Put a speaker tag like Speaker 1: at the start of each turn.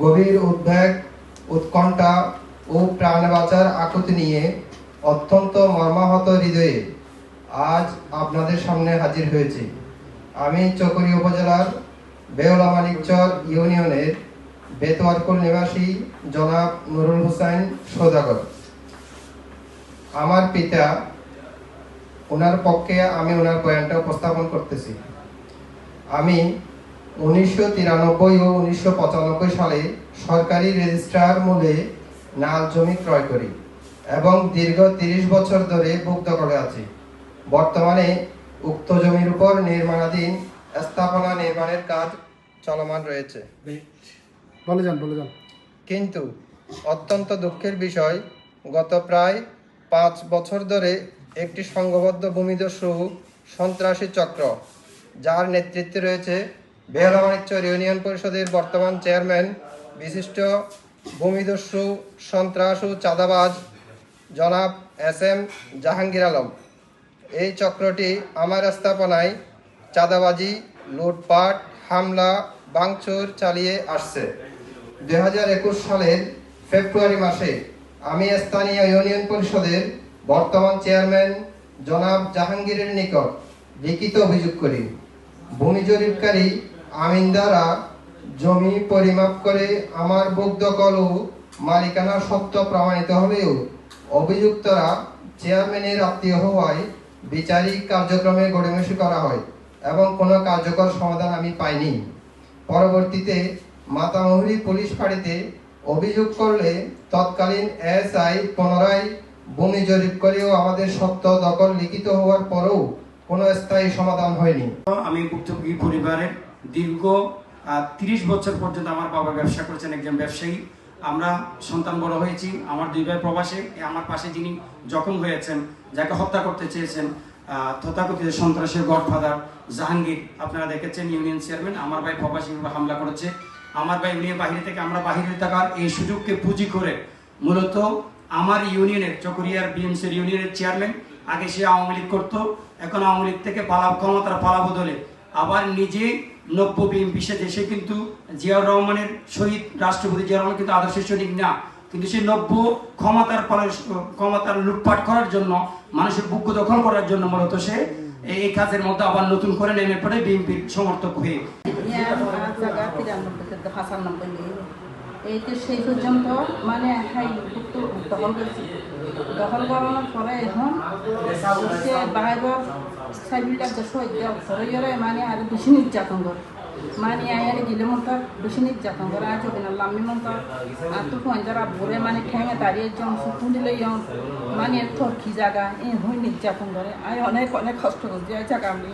Speaker 1: গভীর উদ্বেগ, উৎকণ্ঠা ও প্রাণ বাঁচার আকুতি নিয়ে অত্যন্ত মর্মাহত হৃদয়ে আজ আপনাদের সামনে হাজির হয়েছি। আমি চকরি উপজেলার বেওলা মানিকচর ইউনিয়নের বেতোয়ারকুল নিবাসী জনাব নুরুল হোসেন সওদাগর। আমার পিতা, ওনার পক্ষে আমি ওনার বয়ানটা উপস্থাপন করতেছি। আমি 1993 ও 1995 সালে সরকারি রেজিস্ট্রার মূল্যে নাল জমি ক্রয় করি এবং দীর্ঘ 30 বছর ধরে বুক দখলে আছি। বর্তমানে উক্ত জমির উপর নির্মাণাধীন স্থাপনা নির্মাণের কাজ চলমান রয়েছে।
Speaker 2: বলে যান।
Speaker 1: কিন্তু অত্যন্ত দুঃখের বিষয়, গত প্রায় 5 বছর ধরে একটি সংঘবদ্ধ ভূমিদস্যু সন্ত্রাসী চক্র, যার নেতৃত্বে রয়েছে বেওলা মানিকচর ইউনিয়ন পরিষদের বর্তমান চেয়ারম্যান, বিশিষ্ট ভূমিদস্যু সন্ত্রাস ও চাঁদাবাজ জনাব SM জাহাঙ্গীর আলম। এই চক্রটি আমার স্থাপনায় চাঁদাবাজি, লুটপাট, হামলা, ভাঙচুর চালিয়ে আসছে। 2021 সালের ফেব্রুয়ারি মাসে আমি স্থানীয় ইউনিয়ন পরিষদের বর্তমান চেয়ারম্যান জনাব জাহাঙ্গীরের নিকট লিখিত অভিযোগ করি। ভূমি জরিপকারী আমিন দ্বারা জমি পরিমাপ করে আমার বুক দখল ও মালিকানা সত্য প্রমাণিত হলেও অভিযুক্তরা চেয়ারম্যানের আত্মীয় হওয়ায় বিচারিক কার্যক্রমে গড়িমসি করা হয় এবং কোনো কার্যকর সমাধান আমি পাইনি। পরবর্তীতে মাতামুহুরী পুলিশ ফাঁড়িতে অভিযোগ করলে তৎকালীন SI পুনরায় ভূমি জরিপ করেও আমাদের সত্য দখল লিখিত হওয়ার পরেও কোনো স্থায়ী সমাধান হয়নি।
Speaker 3: আমি ভুক্তভোগী পরিবারের দীর্ঘ 30 বছর পর্যন্ত আমার বাবা ব্যবসা করেছেন, একজন ব্যবসায়ী। আমরা সন্তান বড় হয়েছি। আমার 2 ভাই প্রবাসে। আমার পাশে যিনি জখম হয়েছেন, যাকে হত্যা করতে চেয়েছেন তথাকথিত সন্ত্রাসের গডফাদার জাহাঙ্গীর, আপনারা দেখেছেন ইউনিয়ন চেয়ারম্যান। আমার ভাই প্রবাসী হামলা করেছে। আমার ভাই উনি বাহিরে থেকে, আমরা বাহিরে থাকার এই সুযোগকে পুঁজি করে মূলত আমার ইউনিয়নের চকরিয়ার BMC ইউনিয়নের চেয়ারম্যান, আগে সে আওয়ামী লীগ করতো, এখন আওয়ামী লীগ থেকে ক্ষমতার পালা বদলে আবার নিজে নব্য BMP দেশে কিন্তু জিয়াউর রহমানের শহীদ রাষ্ট্রপতি জিয়াউর রহমান কিন্তু আদর্শের সৈনিক না, কিন্তু সে নব্য ক্ষমতার লুটপাট করার জন্য, মানুষের বুক দখল করার জন্য মূলত সে এই কাজের মধ্যে আবার নতুন করে নেমে পড়ে BMPর সমর্থক হয়ে।
Speaker 4: এই তো সেই পর্যন্ত মানে দখল করছি। দখল করানোর পরে এখন সে বাহাইবর সাইবিলটা শহীদ দেওয়া মানে আর বেশি নির্যাতন করে, মানে আয়ারে গিলে মন তার বেশি নির্যাতন করে। আজ হবে না লাম্মি মন তার আর তো যারা ভরে মানে ঠেঙে দাঁড়িয়ে জন সুতুন দিলে মানে থরকি জায়গা এই হয়ে নির্যাতন করে। আমি অনেক কষ্ট করছি ওই জায়গা আমি।